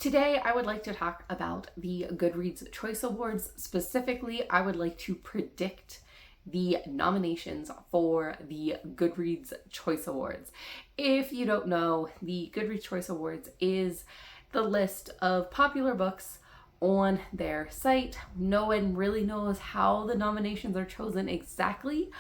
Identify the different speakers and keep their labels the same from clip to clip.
Speaker 1: Today, I would like to talk about the Goodreads Choice Awards. Specifically, I would like to predict the nominations for the Goodreads Choice Awards. If you don't know, the Goodreads Choice Awards is the list of popular books on their site. No one really knows how the nominations are chosen exactly,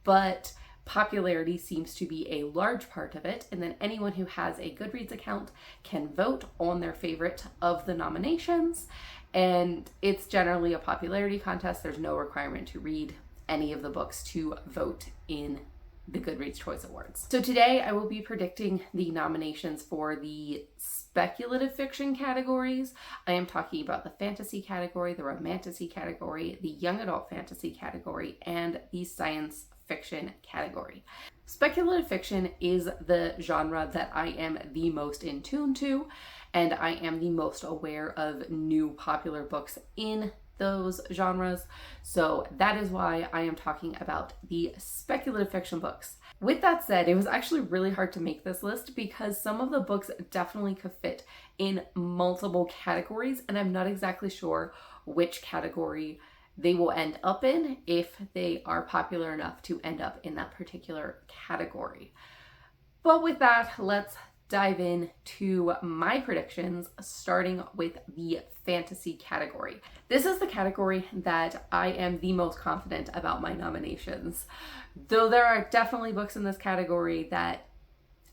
Speaker 1: but popularity seems to be a large part of it, and then anyone who has a Goodreads account can vote on their favorite of the nominations, and it's generally a popularity contest. There's no requirement to read any of the books to vote in the Goodreads Choice Awards. So today I will be predicting the nominations for the speculative fiction categories. I am talking about the fantasy category, the romantasy category, the young adult fantasy category, and the science fiction category. Speculative fiction is the genre that I am the most in tune to, and I am the most aware of new popular books in those genres. So that is why I am talking about the speculative fiction books. With that said, it was actually really hard to make this list because some of the books definitely could fit in multiple categories, and I'm not exactly sure which category they will end up in if they are popular enough to end up in that particular category. But with that, let's dive into my predictions, starting with the fantasy category. This is the category that I am the most confident about my nominations, though there are definitely books in this category that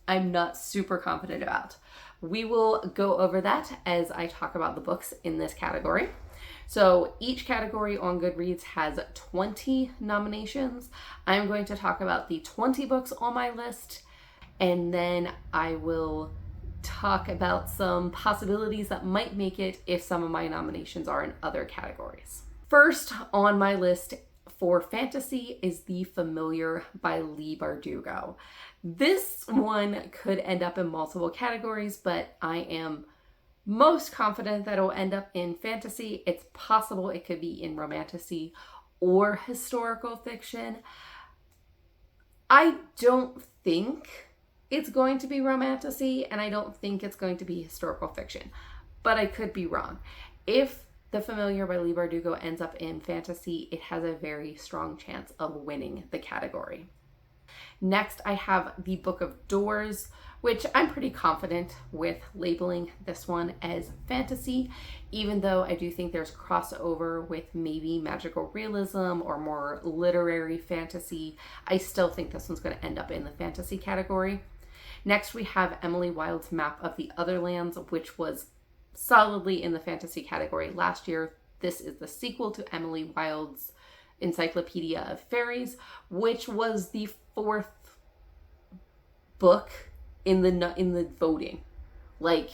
Speaker 1: I'm not super confident about. We will go over that as I talk about the books in this category. So each category on Goodreads has 20 nominations. I'm going to talk about the 20 books on my list, and then I will talk about some possibilities that might make it if some of my nominations are in other categories. First on my list for fantasy is The Familiar by Leigh Bardugo. This one could end up in multiple categories, but I am most confident that it will end up in fantasy. It's possible it could be in romantasy or historical fiction. I don't think it's going to be romantasy, and I don't think it's going to be historical fiction, but I could be wrong. If The Familiar by Leigh Bardugo ends up in fantasy, it has a very strong chance of winning the category. Next, I have The Book of Doors, which I'm pretty confident with labeling this one as fantasy, even though I do think there's crossover with maybe magical realism or more literary fantasy. I still think this one's going to end up in the fantasy category. Next, we have Emily Wilde's Map of the Otherlands, which was solidly in the fantasy category last year. This is the sequel to Emily Wilde's Encyclopedia of Fairies, which was the fourth book in the voting. Like,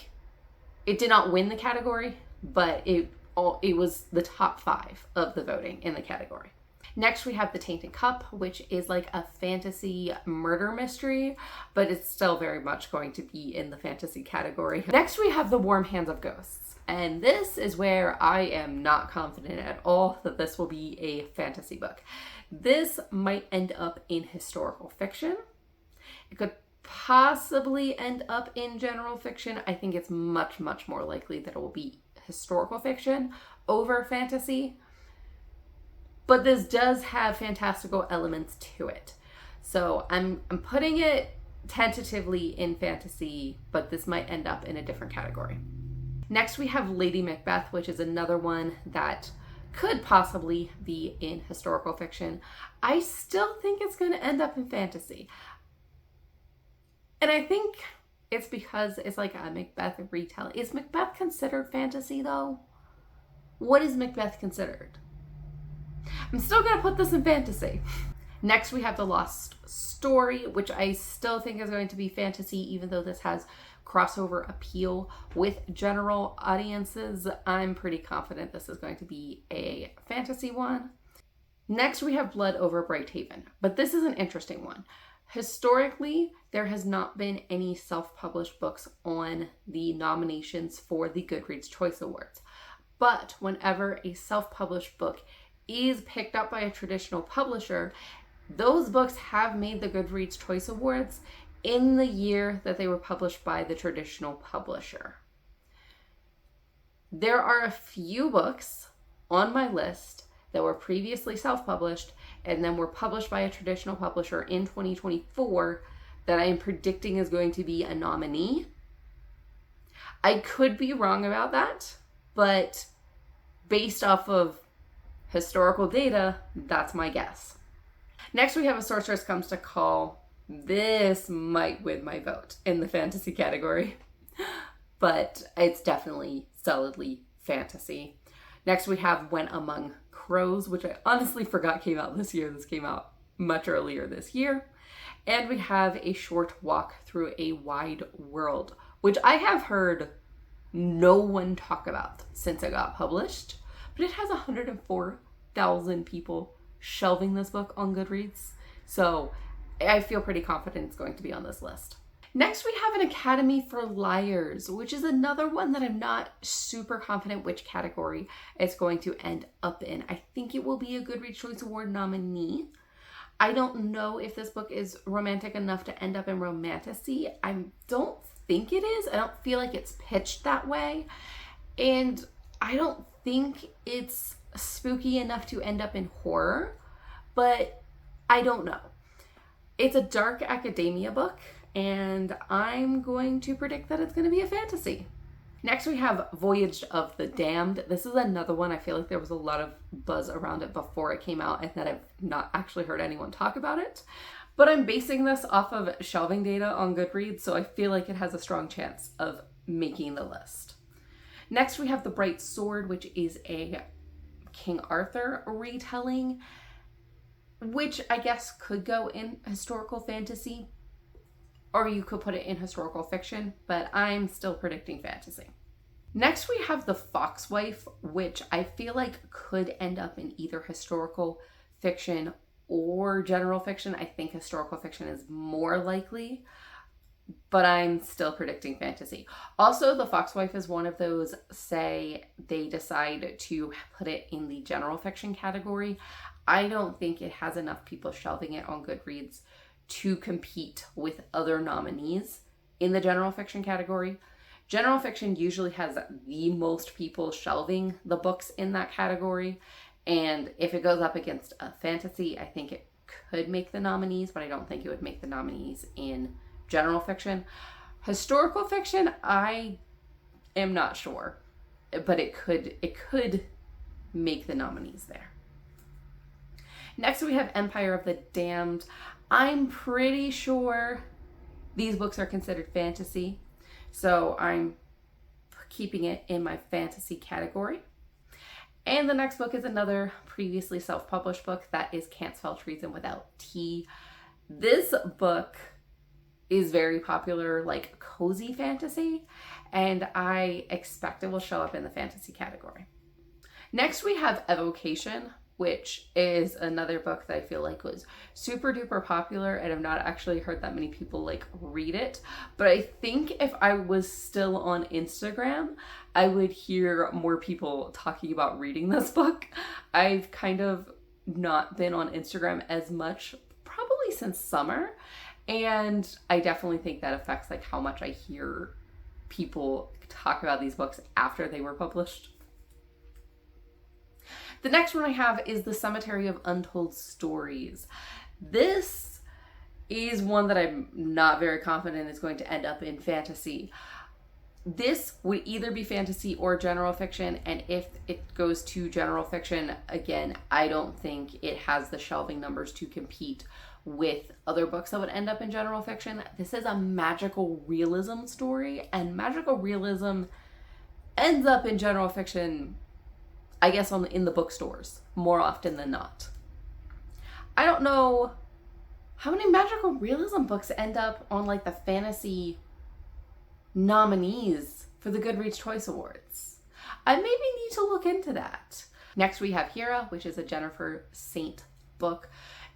Speaker 1: it did not win the category, but it was the top 5 of the voting in the category. Next, we have The Tainted Cup, which is like a fantasy murder mystery, but it's still very much going to be in the fantasy category. Next, we have The Warm Hands of Ghosts, and this is where I am not confident at all that this will be a fantasy book. This might end up in historical fiction. It could possibly end up in general fiction. I think it's much, much more likely that it will be historical fiction over fantasy. But this does have fantastical elements to it. So I'm putting it tentatively in fantasy, but this might end up in a different category. Next, we have Lady Macbeth, which is another one that could possibly be in historical fiction. I still think it's going to end up in fantasy. And I think it's because it's like a Macbeth retelling. Is Macbeth considered fantasy though? What is Macbeth considered? I'm still going to put this in fantasy. Next, we have The Lost Story, which I still think is going to be fantasy, even though this has crossover appeal with general audiences. I'm pretty confident this is going to be a fantasy one. Next, we have Blood over Brighthaven, but this is an interesting one. Historically, there has not been any self-published books on the nominations for the Goodreads Choice Awards. But whenever a self-published book is picked up by a traditional publisher, those books have made the Goodreads Choice Awards in the year that they were published by the traditional publisher. There are a few books on my list that were previously self-published and then were published by a traditional publisher in 2024 that I am predicting is going to be a nominee. I could be wrong about that, but based off of historical data, that's my guess. Next, we have A Sorceress Comes to Call. This might win my vote in the fantasy category, but it's definitely solidly fantasy. Next, we have When Among Crows, which I honestly forgot came out this year. This came out much earlier this year. And we have A Short Walk Through a Wide World, which I have heard no one talk about since it got published, but it has 104,000 people shelving this book on Goodreads. So I feel pretty confident it's going to be on this list. Next, we have An Academy for Liars, which is another one that I'm not super confident which category it's going to end up in. I think it will be a Goodreads Choice Award nominee. I don't know if this book is romantic enough to end up in Romantasy. I don't think it is. I don't feel like it's pitched that way. And I don't think it's spooky enough to end up in horror, but I don't know. It's a dark academia book, and I'm going to predict that it's going to be a fantasy. Next, we have Voyage of the Damned. This is another one. I feel like there was a lot of buzz around it before it came out and that I've not actually heard anyone talk about it. But I'm basing this off of shelving data on Goodreads, so I feel like it has a strong chance of making the list. Next, we have The Bright Sword, which is a King Arthur retelling, which I guess could go in historical fantasy, or you could put it in historical fiction, but I'm still predicting fantasy. Next, we have The Foxwife, which I feel like could end up in either historical fiction or general fiction. I think historical fiction is more likely, but I'm still predicting fantasy. Also, The Foxwife is one of those, say they decide to put it in the general fiction category. I don't think it has enough people shelving it on Goodreads to compete with other nominees in the general fiction category. General fiction usually has the most people shelving the books in that category. And if it goes up against a fantasy, I think it could make the nominees, but I don't think it would make the nominees in general fiction. Historical fiction, I am not sure, but it could make the nominees there. Next, we have Empire of the Damned. I'm pretty sure these books are considered fantasy, so I'm keeping it in my fantasy category. And the next book is another previously self-published book, that is Can't Spell Treason Without T. This book is very popular, like cozy fantasy, and I expect it will show up in the fantasy category. Next, we have Evocation, which is another book that I feel like was super duper popular, and I've not actually heard that many people like read it. But I think if I was still on Instagram, I would hear more people talking about reading this book. I've kind of not been on Instagram as much, probably since summer, and I definitely think that affects like how much I hear people talk about these books after they were published. The next one I have is The Cemetery of Untold Stories. This is one that I'm not very confident is going to end up in fantasy. This would either be fantasy or general fiction, and if it goes to general fiction, again, I don't think it has the shelving numbers to compete with other books that would end up in general fiction. This is a magical realism story, and magical realism ends up in general fiction, I guess, in the bookstores more often than not. I don't know how many magical realism books end up on like the fantasy nominees for the Goodreads Choice Awards. I maybe need to look into that. Next, we have Hera, which is a Jennifer Saint book.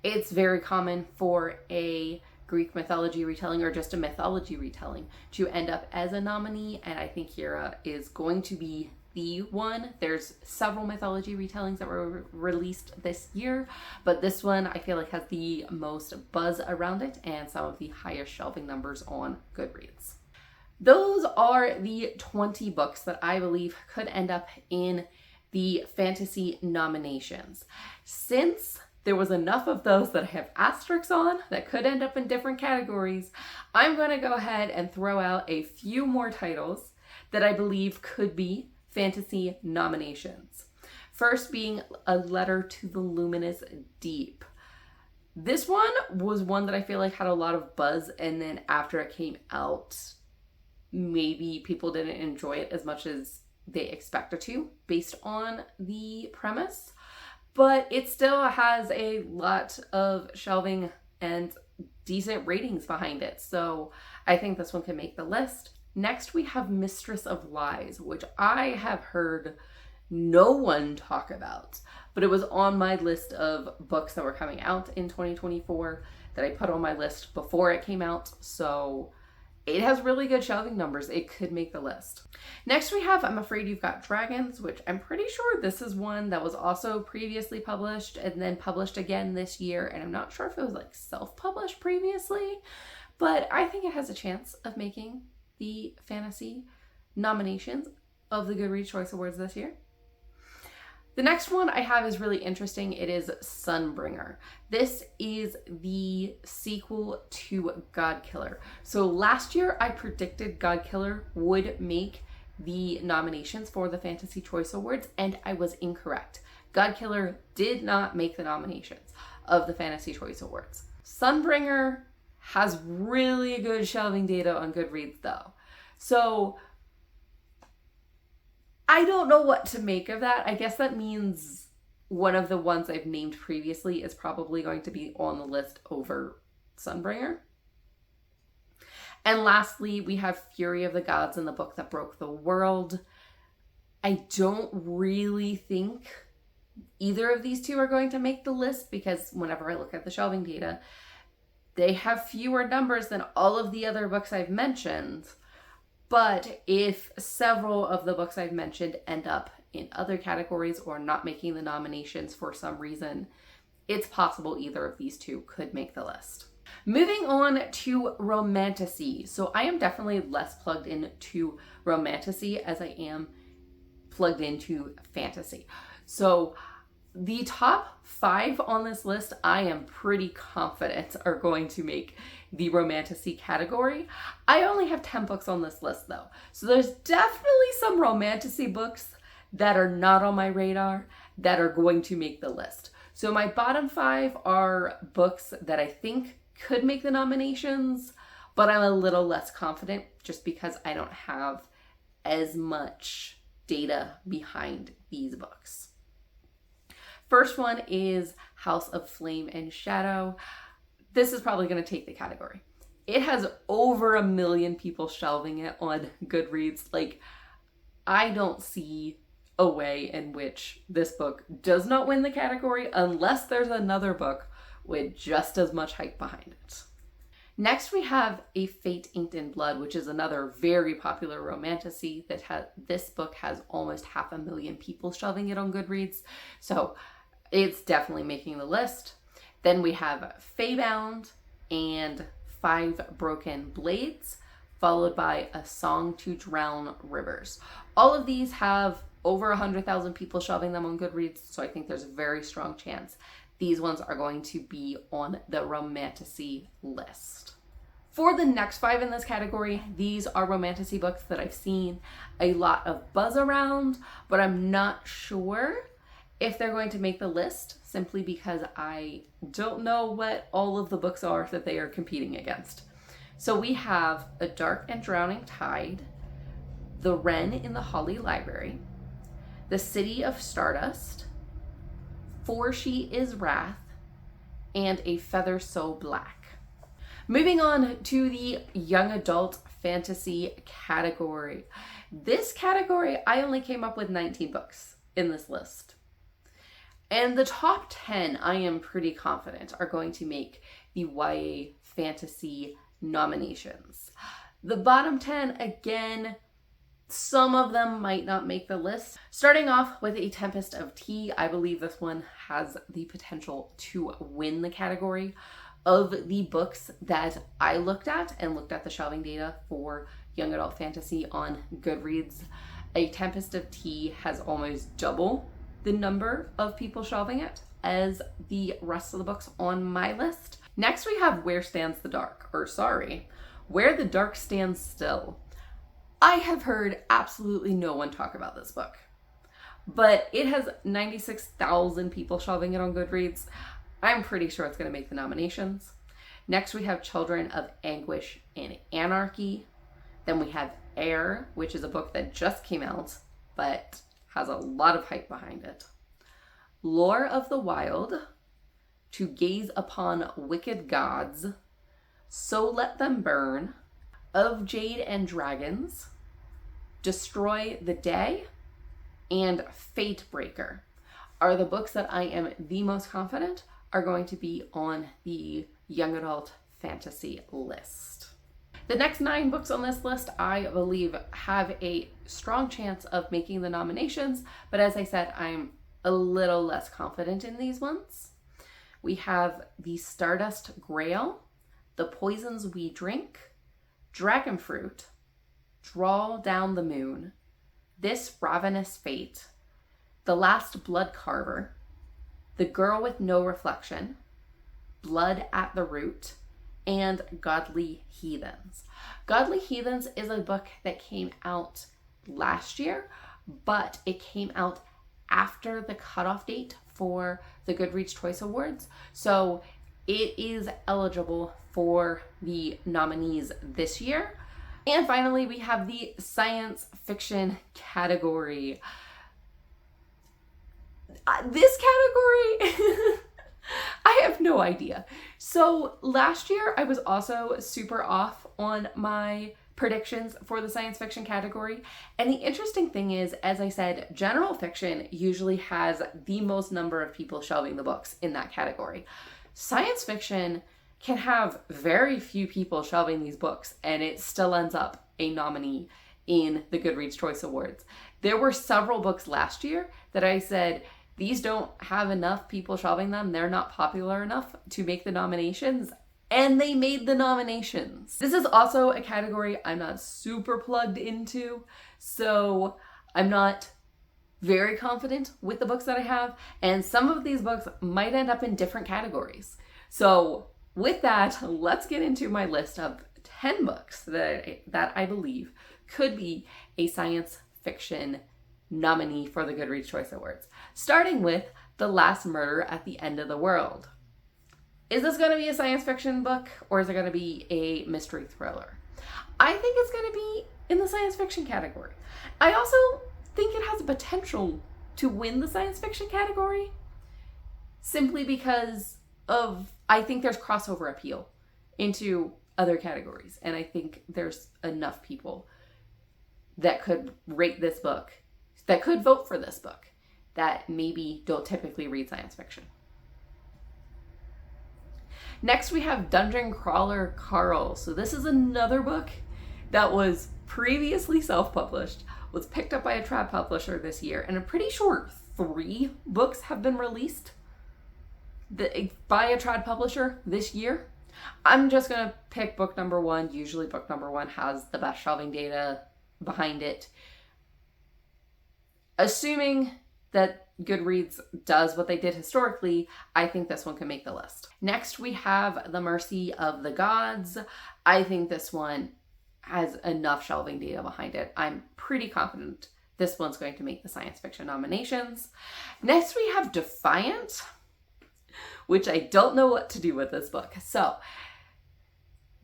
Speaker 1: It's very common for a Greek mythology retelling or just a mythology retelling to end up as a nominee, and I think Hera is going to be the one. There's several mythology retellings that were released this year, but this one I feel like has the most buzz around it and some of the highest shelving numbers on Goodreads. Those are the 20 books that I believe could end up in the fantasy nominations. Since there was enough of those that I have asterisks on that could end up in different categories, I'm going to go ahead and throw out a few more titles that I believe could be fantasy nominations. First being A Letter to the Luminous Deep. This one was one that I feel like had a lot of buzz, and then after it came out, maybe people didn't enjoy it as much as they expected to based on the premise, but it still has a lot of shelving and decent ratings behind it, so I think this one can make the list. Next we have Mistress of Lies, which I have heard no one talk about, but it was on my list of books that were coming out in 2024 that I put on my list before it came out, so it has really good shelving numbers. It could make the list. Next we have I'm Afraid You've Got Dragons, which I'm pretty sure this is one that was also previously published and then published again this year, and I'm not sure if it was like self-published previously, but I think it has a chance of making the fantasy nominations of the Goodreads Choice Awards this year. The next one I have is really interesting. It is Sunbringer. This is the sequel to Godkiller. So last year I predicted Godkiller would make the nominations for the Fantasy Choice Awards, and I was incorrect. Godkiller did not make the nominations of the Fantasy Choice Awards. Sunbringer has really good shelving data on Goodreads though. So I don't know what to make of that. I guess that means one of the ones I've named previously is probably going to be on the list over Sunbringer. And lastly, we have Fury of the Gods and the Book That Broke the World. I don't really think either of these two are going to make the list because whenever I look at the shelving data, they have fewer numbers than all of the other books I've mentioned. But if several of the books I've mentioned end up in other categories or not making the nominations for some reason, it's possible either of these two could make the list. Moving on to Romantasy. So I am definitely less plugged into Romantasy as I am plugged into fantasy. So the top 5 on this list, I am pretty confident are going to make the Romantasy category. I only have 10 books on this list though. So there's definitely some Romantasy books that are not on my radar that are going to make the list. So my bottom 5 are books that I think could make the nominations, but I'm a little less confident just because I don't have as much data behind these books. First one is House of Flame and Shadow. This is probably going to take the category. It has over 1 million people shelving it on Goodreads. Like, I don't see a way in which this book does not win the category unless there's another book with just as much hype behind it. Next we have A Fate Inked in Blood, which is another very popular romantasy that this book has almost 500,000 people shelving it on Goodreads. So it's definitely making the list. Then we have Feybound and 5 Broken Blades, followed by A Song to Drown Rivers. All of these have over 100,000 people shelving them on Goodreads, so I think there's a very strong chance these ones are going to be on the Romantasy list. For the next 5 in this category, these are Romantasy books that I've seen a lot of buzz around, but I'm not sure if they're going to make the list simply because I don't know what all of the books are that they are competing against. So we have A Dark and Drowning Tide, The Wren in the Holly Library, The City of Stardust, For She Is Wrath, and A Feather So Black. Moving on to the young adult fantasy category. This category, I only came up with 19 books in this list. And the top 10, I am pretty confident, are going to make the YA fantasy nominations. The bottom 10, again, some of them might not make the list. Starting off with A Tempest of Tea, I believe this one has the potential to win the category. Of the books that I looked at and looked at the shelving data for young adult fantasy on Goodreads. A Tempest of Tea has almost double the number of people shelving it as the rest of the books on my list. Next we have Where the Dark Stands Still. I have heard absolutely no one talk about this book, but it has 96,000 people shelving it on Goodreads. I'm pretty sure it's going to make the nominations. Next we have Children of Anguish and Anarchy. Then we have Air, which is a book that just came out, but has a lot of hype behind it. Lore of the Wild, To Gaze Upon Wicked Gods, So Let Them Burn, Of Jade and Dragons, Destroy the Day, and Fate Breaker are the books that I am the most confident are going to be on the young adult fantasy list. The next 9 books on this list, I believe, have a strong chance of making the nominations, but as I said, I'm a little less confident in these ones. We have The Stardust Grail, The Poisons We Drink, Dragonfruit, Draw Down the Moon, This Ravenous Fate, The Last Blood Carver, The Girl with No Reflection, Blood at the Root, and Godly Heathens. Godly Heathens is a book that came out last year, but it came out after the cutoff date for the Goodreads Choice Awards, so it is eligible for the nominees this year. And finally, we have the science fiction category. This category, I have no idea. So last year, I was also super off on my predictions for the science fiction category. And the interesting thing is, as I said, general fiction usually has the most number of people shelving the books in that category. Science fiction can have very few people shelving these books, and it still ends up a nominee in the Goodreads Choice Awards. There were several books last year that I said, these don't have enough people shelving them, they're not popular enough to make the nominations, and they made the nominations. This is also a category I'm not super plugged into, so I'm not very confident with the books that I have, and some of these books might end up in different categories. So with that, let's get into my list of 10 books that I believe could be a science fiction nominee for the Goodreads Choice Awards. Starting with The Last Murder at the End of the World. Is this going to be a science fiction book, or is it going to be a mystery thriller? I think it's going to be in the science fiction category. I also think it has the potential to win the science fiction category simply because I think there's crossover appeal into other categories, and I think there's enough people that could rate this book, that could vote for this book, that maybe don't typically read science fiction. Next, we have Dungeon Crawler Carl. So this is another book that was previously self-published, was picked up by a trad publisher this year, and I'm pretty sure 3 books have been released by a trad publisher this year. I'm just going to pick book number 1. Usually book number 1 has the best shelving data behind it. Assuming that Goodreads does what they did historically, I think this one can make the list. Next, we have The Mercy of the Gods. I think this one has enough shelving data behind it. I'm pretty confident this one's going to make the science fiction nominations. Next, we have Defiant, which I don't know what to do with this book. So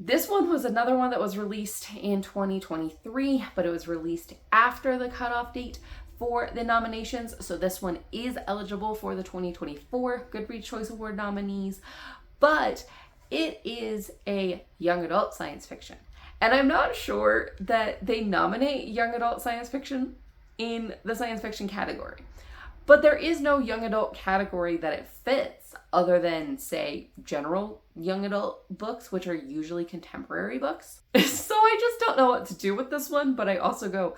Speaker 1: this one was another one that was released in 2023, but it was released after the cutoff date for the nominations. So this one is eligible for the 2024 Goodreads Choice Award nominees, but it is a young adult science fiction. And I'm not sure that they nominate young adult science fiction in the science fiction category. But there is no young adult category that it fits other than, say, general young adult books, which are usually contemporary books. So I just don't know what to do with this one, but I also go,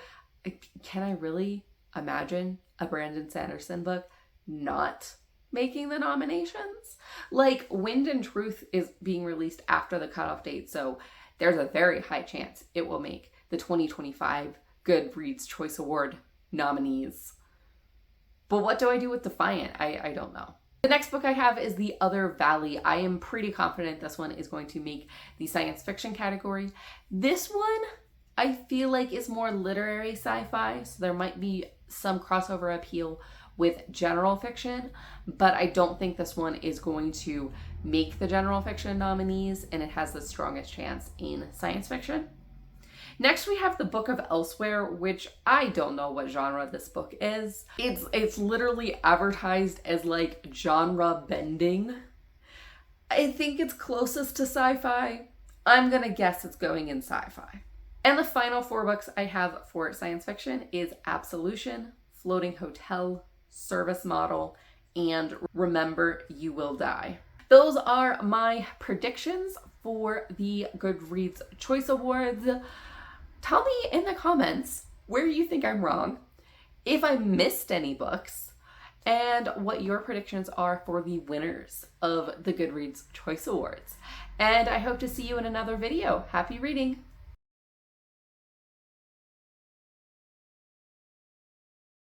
Speaker 1: can I really imagine a Brandon Sanderson book not making the nominations? Like, Wind and Truth is being released after the cutoff date, so there's a very high chance it will make the 2025 Goodreads Choice Award nominees. But what do I do with Defiant? I don't know. The next book I have is The Other Valley. I am pretty confident this one is going to make the science fiction category. This one, I feel like, is more literary sci-fi, so there might be some crossover appeal with general fiction, but I don't think this one is going to make the general fiction nominees, and it has the strongest chance in science fiction. Next, we have the Book of Elsewhere, which I don't know what genre this book is. It's literally advertised as like genre bending. I think it's closest to sci-fi. I'm gonna guess it's going in sci-fi. And the final 4 books I have for science fiction is Absolution, Floating Hotel, Service Model, and Remember You Will Die. Those are my predictions for the Goodreads Choice Awards. Tell me in the comments where you think I'm wrong, if I missed any books, and what your predictions are for the winners of the Goodreads Choice Awards. And I hope to see you in another video. Happy reading!